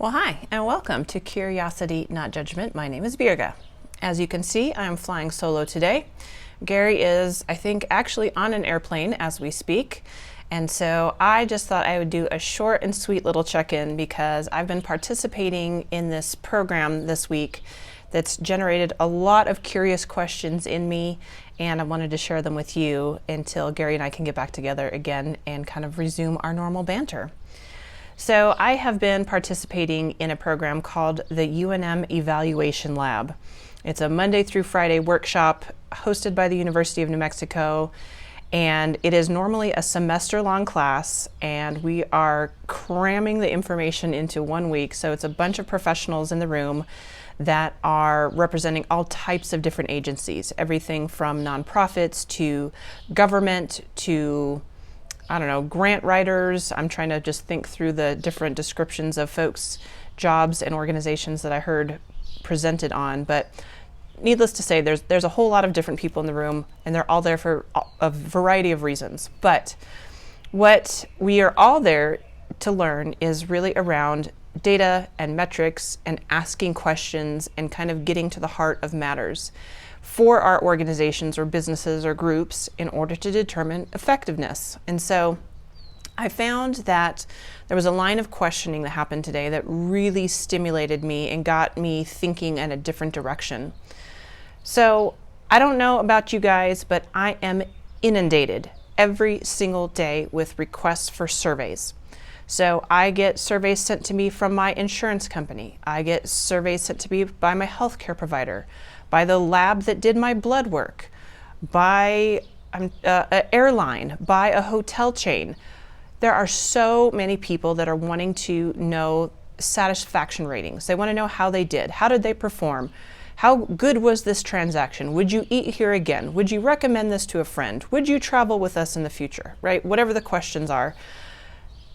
Well, hi, and welcome to Curiosity, Not Judgment. My name is Birga. As you can see, I'm flying solo today. Gary is, I think, actually on an airplane as we speak. And so I just thought I would do a short and sweet little check-in because I've been participating in this program this week that's generated a lot of curious questions in me, and I wanted to share them with you until Gary and I can get back together again and kind of resume our normal banter. So I have been participating in a program called the UNM Evaluation Lab. It's a Monday through Friday workshop hosted by the University of New Mexico, and it is normally a semester-long class, and we are cramming the information into 1 week. So it's a bunch of professionals in the room that are representing all types of different agencies, everything from nonprofits to government to grant writers. I'm trying to just think through the different descriptions of folks' jobs and organizations that I heard presented on. But needless to say, there's a whole lot of different people in the room, and they're all there for a variety of reasons. But what we are all there to learn is really around data and metrics and asking questions and kind of getting to the heart of matters for our organizations or businesses or groups in order to determine effectiveness. And so I found that there was a line of questioning that happened today that really stimulated me and got me thinking in a different direction. So I don't know about you guys, but I am inundated every single day with requests for surveys. So I get surveys sent to me from my insurance company. I get surveys sent to me by my healthcare provider, by the lab that did my blood work, by an airline, by a hotel chain. There are so many people that are wanting to know satisfaction ratings. They want to know how they did. How did they perform? How good was this transaction? Would you eat here again? Would you recommend this to a friend? Would you travel with us in the future? Right? Whatever the questions are.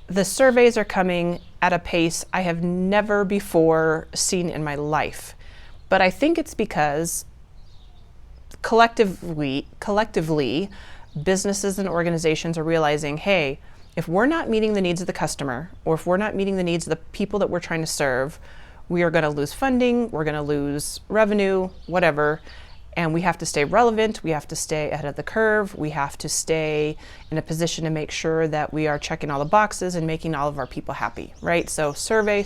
The surveys are coming at a pace I have never before seen in my life. But I think it's because collectively, businesses and organizations are realizing, hey, if we're not meeting the needs of the customer, or if we're not meeting the needs of the people that we're trying to serve, we are going to lose funding, we're going to lose revenue, whatever. And we have to stay relevant, we have to stay ahead of the curve, we have to stay in a position to make sure that we are checking all the boxes and making all of our people happy, right? So survey.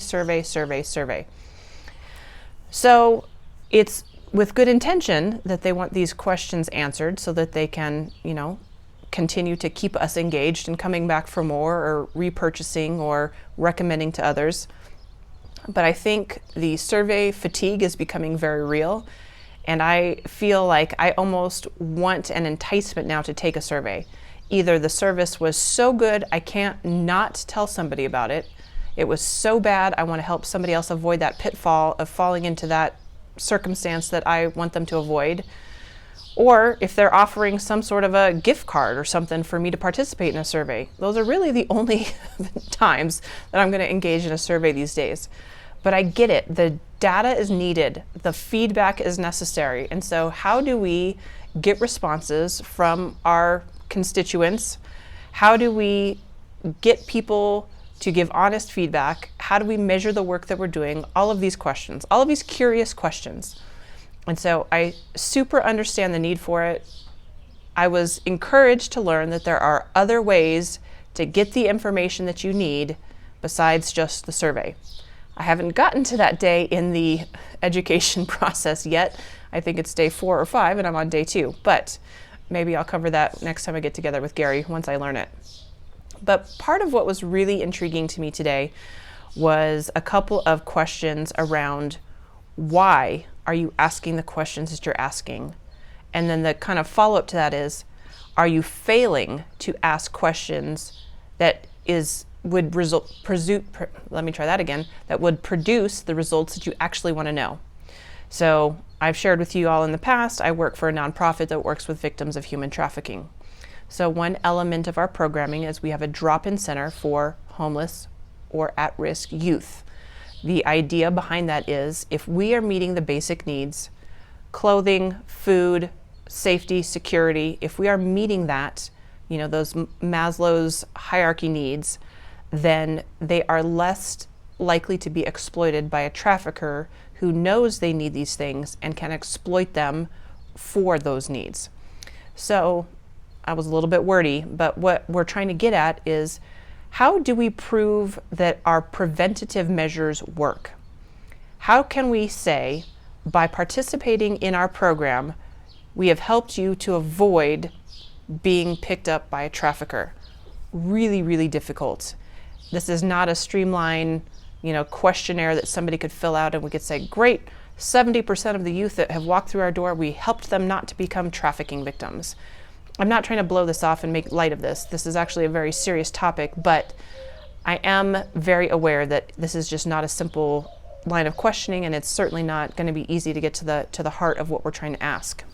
So it's with good intention that they want these questions answered so that they can, continue to keep us engaged and coming back for more or repurchasing or recommending to others. But I think the survey fatigue is becoming very real. And I feel like I almost want an enticement now to take a survey. Either the service was so good I can't not tell somebody about it. It was so bad I want to help somebody else avoid that pitfall of falling into that circumstance that I want them to avoid. Or if they're offering some sort of a gift card or something for me to participate in a survey. Those are really the only times that I'm going to engage in a survey these days. But I get it. The data is needed. The feedback is necessary. And so how do we get responses from our constituents? How do we get people to give honest feedback? How do we measure the work that we're doing? All of these questions, all of these curious questions. And so I super understand the need for it. I was encouraged to learn that there are other ways to get the information that you need besides just the survey. I haven't gotten to that day in the education process yet. I think it's day 4 or 5 and I'm on day 2, but maybe I'll cover that next time I get together with Gary once I learn it. But part of what was really intriguing to me today was a couple of questions around why are you asking the questions that you're asking? And then the kind of follow-up to that is, are you failing to ask questions that would produce the results that you actually want to know? So I've shared with you all in the past, I work for a nonprofit that works with victims of human trafficking. So one element of our programming is we have a drop-in center for homeless or at-risk youth. The idea behind that is if we are meeting the basic needs, clothing, food, safety, security, if we are meeting that, those Maslow's hierarchy needs, then they are less likely to be exploited by a trafficker who knows they need these things and can exploit them for those needs. So I was a little bit wordy, but what we're trying to get at is, how do we prove that our preventative measures work? How can we say, by participating in our program, we have helped you to avoid being picked up by a trafficker? Really, really difficult. This is not a streamlined, questionnaire that somebody could fill out and we could say, great, 70% of the youth that have walked through our door, we helped them not to become trafficking victims. I'm not trying to blow this off and make light of this. This is actually a very serious topic, but I am very aware that this is just not a simple line of questioning, and it's certainly not going to be easy to get to the heart of what we're trying to ask.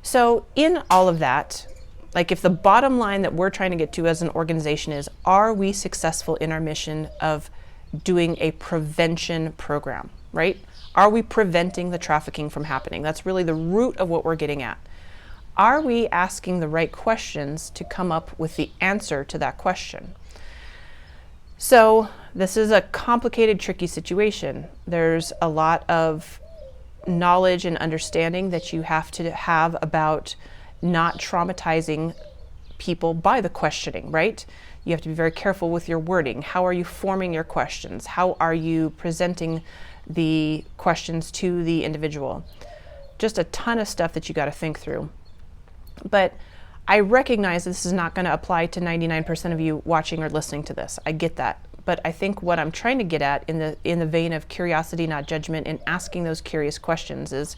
So in all of that, like, if the bottom line that we're trying to get to as an organization is, are we successful in our mission of doing a prevention program, right? Are we preventing the trafficking from happening? That's really the root of what we're getting at. Are we asking the right questions to come up with the answer to that question? So this is a complicated, tricky situation. There's a lot of knowledge and understanding that you have to have about not traumatizing people by the questioning, right? You have to be very careful with your wording. How are you forming your questions? How are you presenting the questions to the individual? Just a ton of stuff that you got to think through. But I recognize this is not going to apply to 99% of you watching or listening to this. I get that. But I think what I'm trying to get at in the vein of curiosity, not judgment, and asking those curious questions is,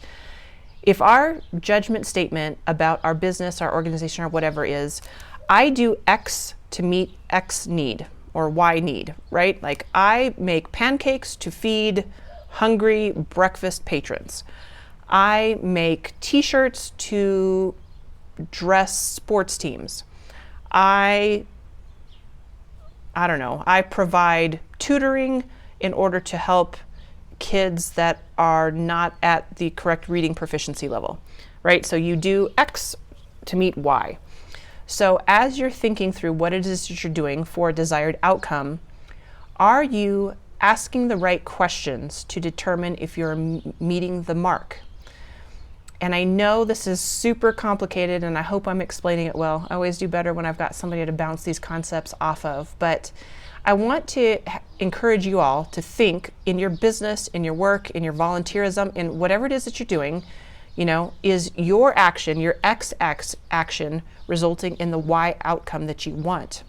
if our judgment statement about our business, our organization, or whatever is, I do X to meet X need or Y need, right? Like, I make pancakes to feed hungry breakfast patrons. I make t-shirts to dress sports teams. I don't know, I provide tutoring in order to help kids that are not at the correct reading proficiency level, right? So you do X to meet Y. So as you're thinking through what it is that you're doing for a desired outcome, are you asking the right questions to determine if you're meeting the mark? And I know this is super complicated, and I hope I'm explaining it well. I always do better when I've got somebody to bounce these concepts off of. But I want to encourage you all to think in your business, in your work, in your volunteerism, in whatever it is that you're doing, is your action, your XX action, resulting in the Y outcome that you want?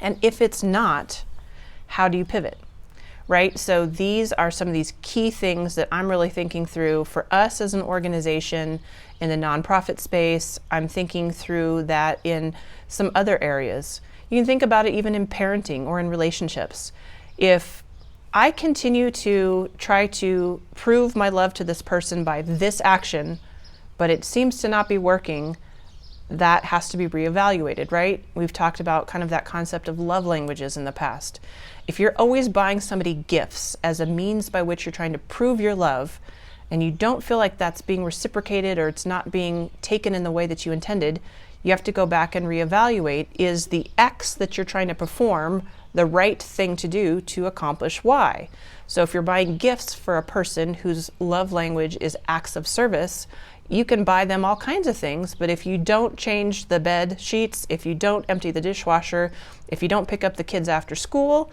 And if it's not, how do you pivot? Right? So these are some of these key things that I'm really thinking through for us as an organization in the nonprofit space. I'm thinking through that in some other areas. You can think about it even in parenting or in relationships. If I continue to try to prove my love to this person by this action, but it seems to not be working, that has to be reevaluated, right? We've talked about kind of that concept of love languages in the past. If you're always buying somebody gifts as a means by which you're trying to prove your love, and you don't feel like that's being reciprocated or it's not being taken in the way that you intended, you have to go back and reevaluate, is the X that you're trying to perform the right thing to do to accomplish Y? So if you're buying gifts for a person whose love language is acts of service, you can buy them all kinds of things, but if you don't change the bed sheets, if you don't empty the dishwasher, if you don't pick up the kids after school,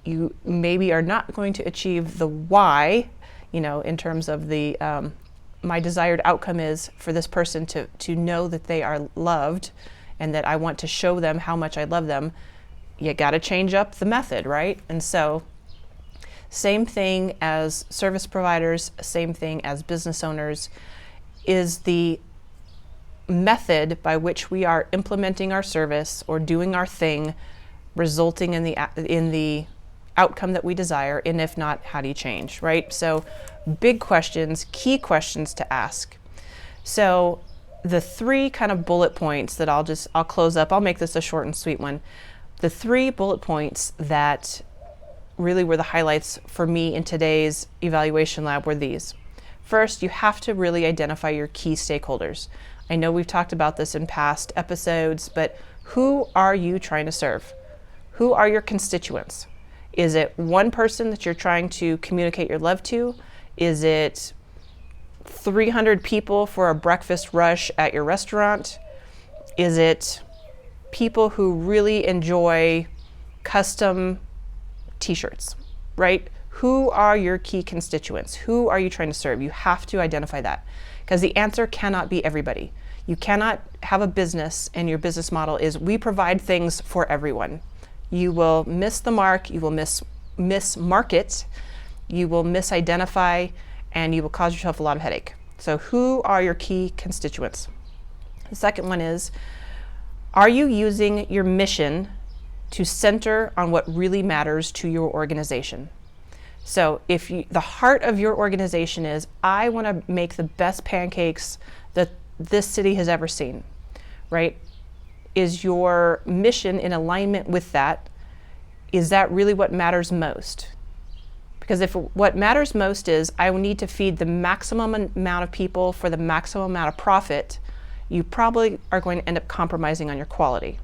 you maybe are not going to achieve the Y, in terms of the, my desired outcome is for this person to know that they are loved and that I want to show them how much I love them. You got to change up the method, right? And so same thing as service providers, same thing as business owners, is the method by which we are implementing our service or doing our thing resulting in the outcome that we desire, and if not, how do you change, right? So big questions, key questions to ask. So the three kind of bullet points that I'll close up, I'll make this a short and sweet one. The 3 bullet points that really were the highlights for me in today's evaluation lab were these. First, you have to really identify your key stakeholders. I know we've talked about this in past episodes, but who are you trying to serve? Who are your constituents? Is it one person that you're trying to communicate your love to? Is it 300 people for a breakfast rush at your restaurant? Is it people who really enjoy custom t-shirts, right? Who are your key constituents? Who are you trying to serve? You have to identify that, because the answer cannot be everybody. You cannot have a business and your business model is we provide things for everyone. You will miss the mark, you will miss market, you will misidentify, and you will cause yourself a lot of headache. So who are your key constituents? The second one is, are you using your mission to center on what really matters to your organization? So if the heart of your organization is, I want to make the best pancakes that this city has ever seen, right? Is your mission in alignment with that? Is that really what matters most? Because if what matters most is I need to feed the maximum amount of people for the maximum amount of profit, you probably are going to end up compromising on your quality.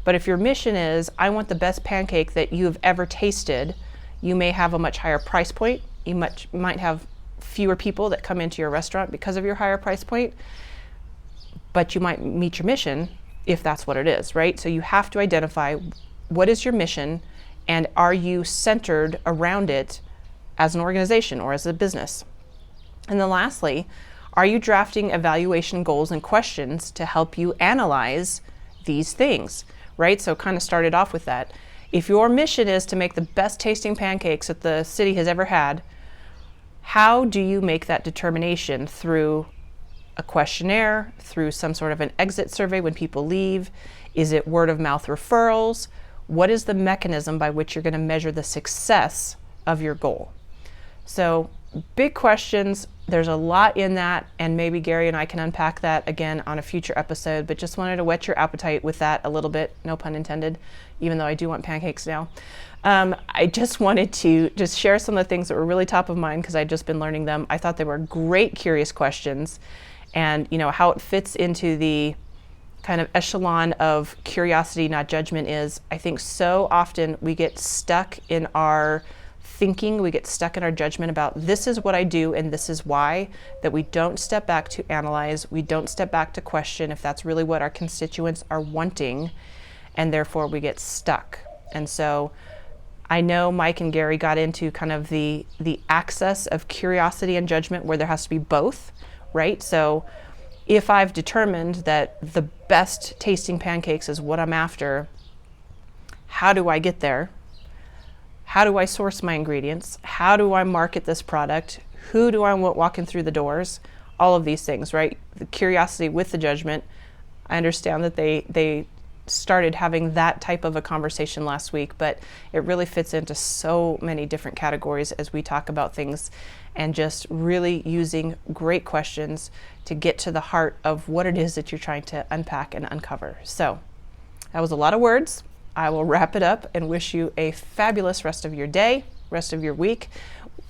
But if your mission is I want the best pancake that you've ever tasted, you may have a much higher price point. You might have fewer people that come into your restaurant because of your higher price point, but you might meet your mission if that's what it is, right? So you have to identify what is your mission and are you centered around it as an organization or as a business? And then lastly, are you drafting evaluation goals and questions to help you analyze these things, right? So kind of started off with that. If your mission is to make the best tasting pancakes that the city has ever had, how do you make that determination? Through a questionnaire, through some sort of an exit survey when people leave? Is it word of mouth referrals? What is the mechanism by which you're going to measure the success of your goal? So big questions. There's a lot in that, and maybe Gary and I can unpack that again on a future episode, but just wanted to whet your appetite with that a little bit, no pun intended, even though I do want pancakes now. I just wanted to just share some of the things that were really top of mind because I'd just been learning them. I thought they were great, curious questions, and how it fits into the kind of echelon of curiosity, not judgment is, I think so often we get stuck in our thinking, we get stuck in our judgment about this is what I do and this is why, that we don't step back to analyze, we don't step back to question if that's really what our constituents are wanting, and therefore we get stuck. And so I know Mike and Gary got into kind of the axis of curiosity and judgment where there has to be both, right? So if I've determined that the best tasting pancakes is what I'm after, how do I get there? How do I source my ingredients? How do I market this product? Who do I want walking through the doors? All of these things, right? The curiosity with the judgment. I understand that they started having that type of a conversation last week, but it really fits into so many different categories as we talk about things and just really using great questions to get to the heart of what it is that you're trying to unpack and uncover. So that was a lot of words. I will wrap it up and wish you a fabulous rest of your day, rest of your week.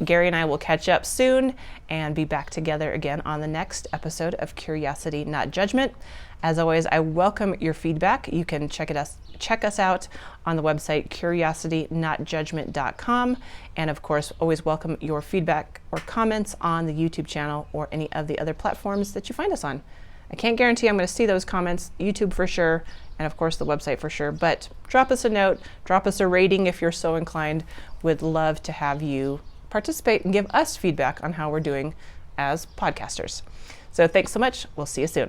Gary and I will catch up soon and be back together again on the next episode of Curiosity, Not Judgment. As always, I welcome your feedback. You can check us out on the website curiositynotjudgment.com. And of course, always welcome your feedback or comments on the YouTube channel or any of the other platforms that you find us on. I can't guarantee I'm going to see those comments, YouTube for sure, and of course the website for sure, but drop us a note, drop us a rating if you're so inclined. Would love to have you participate and give us feedback on how we're doing as podcasters. So thanks so much. We'll see you soon.